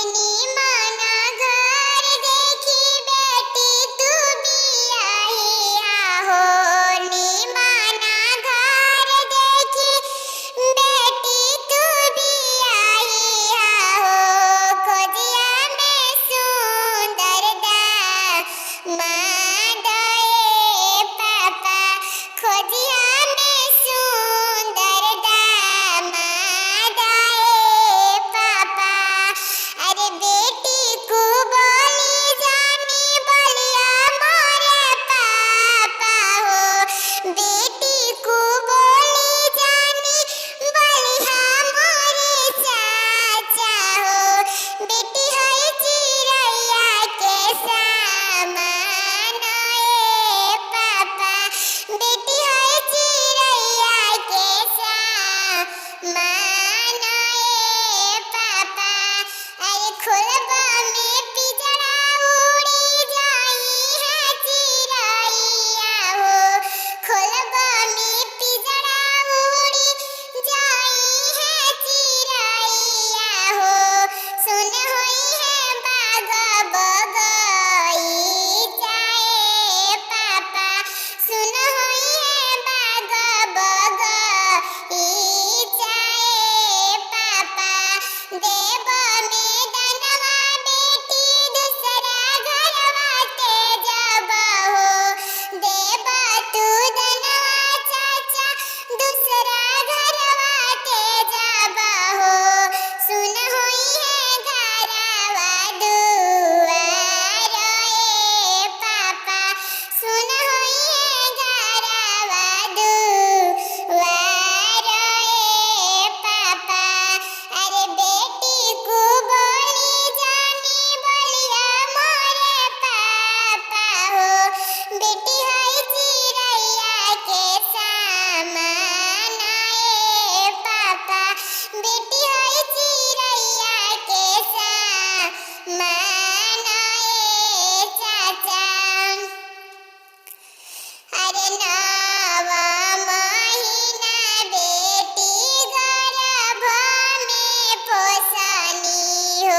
निमाना घर देखी बेटी तू बियाहिया हो। निमाना घर देखी बेटी तू बियाहिया हो। खोजिया में सुंदर दामाद ए पापा, खोजिया में सुंदर दामाद ए पापा। अरे बेटी को बोली जानी बोलिया मोरे पापा हो। बेटी को बोली जानी बोलिया मोरे चाचा हो। बेटी है चिड़ैया के सामान ए पापा, बेटी है चिड़ैया के सामान ए पापा। अरे खोलबा में पिंजरा उड़ी जाई है चिड़ैया हो। खोलबा में पिंजरा उड़ी जाई है चिड़ैया हो। सुन होई है बाग बगीचा ए पापा, सुन होई है बाग बगीचा ए पापा। देव में दनवा बेटी दूसरा घरवा ते जब हो। देव तू दनवा चाचा दूसरा घरवा ते जब हो। सुन होई है घरवा दुआर ए पापा, सुन होई है घरवा दुआर ए पापा। अरे बेटी को बोली जानी बोलिया मोरे पापा हो। बेटी है चिड़ैया के सामान ए पापा, बेटी है चिड़ैया के सामान ए चाचा। अरे नवा महीना बेटी गर्भ में पोसनी हो।